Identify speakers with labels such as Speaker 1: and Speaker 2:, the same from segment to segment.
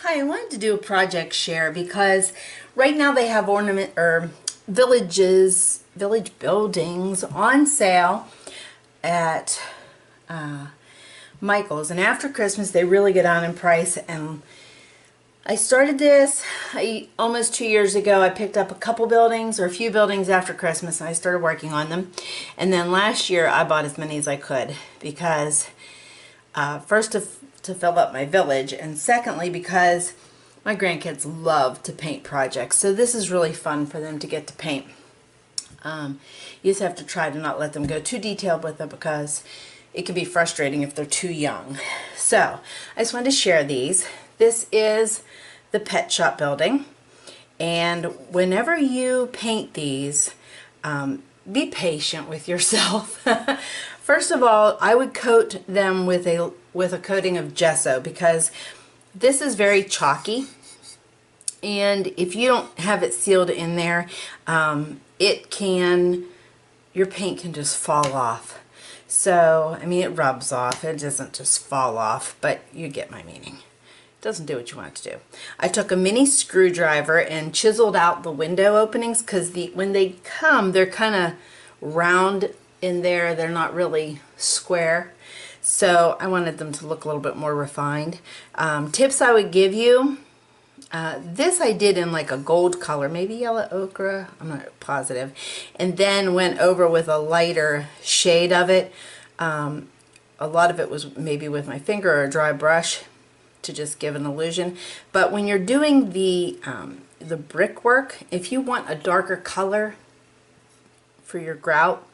Speaker 1: Hi, I wanted to do a project share because right now they have village buildings on sale at Michael's, and after Christmas they really get on in price. And I started this almost 2 years ago. I picked up a couple buildings or a few buildings after Christmas and I started working on them. And then last year I bought as many as I could because first to fill up my village, and secondly because my grandkids love to paint projects. So this is really fun for them to get to paint. You just have to try to not let them go too detailed with it because it can be frustrating if they're too young. So I just wanted to share these. This is the pet shop building, and whenever you paint these, be patient with yourself. First of all, I would coat them with a coating of gesso because this is very chalky, and if you don't have it sealed in there, your paint can just fall off. So, I mean, it rubs off. It doesn't just fall off, but you get my meaning. It doesn't do what you want it to do. I took a mini screwdriver and chiseled out the window openings because when they come, they're kind of round in there. They're not really square. So I wanted them to look a little bit more refined. Tips I would give you, this I did in like a gold color, maybe yellow ochre, I'm not positive, and then went over with a lighter shade of it. A lot of it was maybe with my finger or a dry brush to just give an illusion. But when you're doing the brickwork, if you want a darker color for your grout,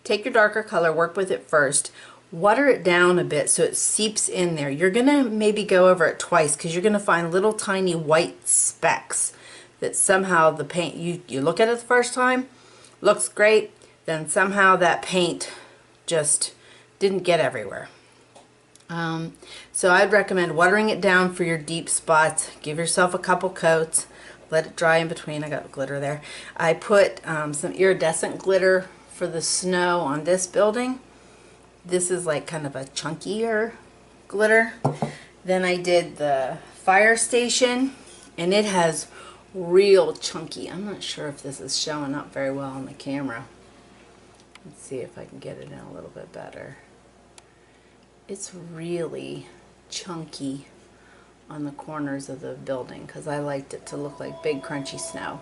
Speaker 1: take your darker color, work with it first, water it down a bit so it seeps in there. You're going to maybe go over it twice because you're going to find little tiny white specks that somehow the paint, you look at it the first time, looks great, then somehow that paint just didn't get everywhere. So I'd recommend watering it down for your deep spots. Give yourself a couple coats, let it dry in between. I got glitter there. I put some iridescent glitter for the snow on this building. This is like kind of a chunkier glitter. Then I did the fire station, and it has real chunky. I'm not sure if this is showing up very well on the camera. Let's see if I can get it in a little bit better. It's really chunky on the corners of the building because I liked it to look like big crunchy snow.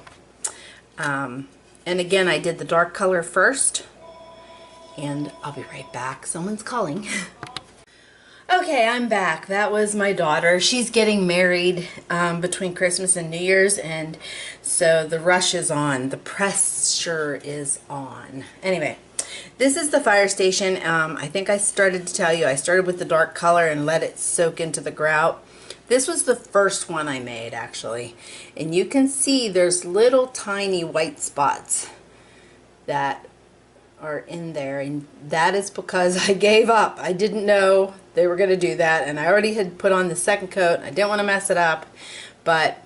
Speaker 1: And again, I did the dark color first, and I'll be right back. Someone's calling. Okay, I'm back. That was my daughter. She's getting married between Christmas and New Year's, and so the rush is on. The pressure is on. Anyway, this is the fire station. I think I started to tell you, I started with the dark color and let it soak into the grout. This was the first one I made, actually. And you can see there's little tiny white spots that are in there, and that is because I gave up. I didn't know they were going to do that, and I already had put on the second coat. I didn't want to mess it up, but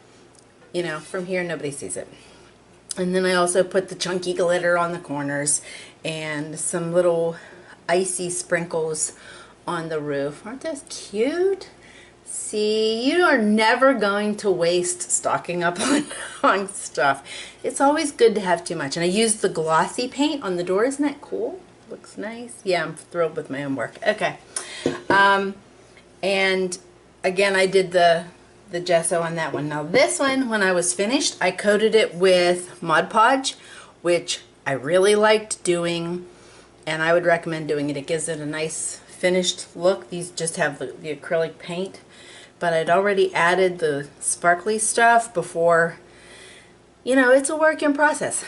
Speaker 1: you know, from here nobody sees it. And then I also put the chunky glitter on the corners and some little icy sprinkles on the roof. Aren't those cute? See, you are never going to waste stocking up on stuff. It's always good to have too much. And I used the glossy paint on the door. Isn't that cool? Looks nice. Yeah, I'm thrilled with my own work. Okay. And again, I did the gesso on that one. Now this one, when I was finished, I coated it with Mod Podge, which I really liked doing, and I would recommend doing it. It gives it a nice finished look. These just have the acrylic paint, but I'd already added the sparkly stuff before. You know, it's a work in process.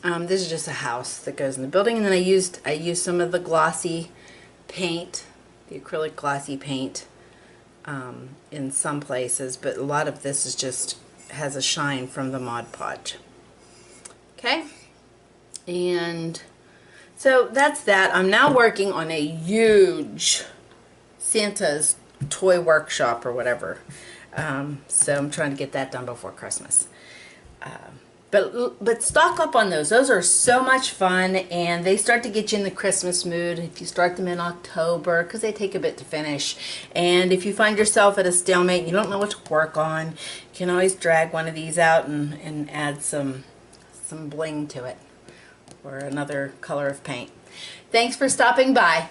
Speaker 1: This is just a house that goes in the building, and then I used some of the glossy paint, the acrylic glossy paint, in some places, but a lot of this is just has a shine from the Mod Podge. Okay, and so that's that. I'm now working on a huge Santa's toy workshop or whatever. So I'm trying to get that done before Christmas. But stock up on those. Those are so much fun, and they start to get you in the Christmas mood if you start them in October, because they take a bit to finish. And if you find yourself at a stalemate, you don't know what to work on, you can always drag one of these out and add some bling to it, or another color of paint. Thanks for stopping by.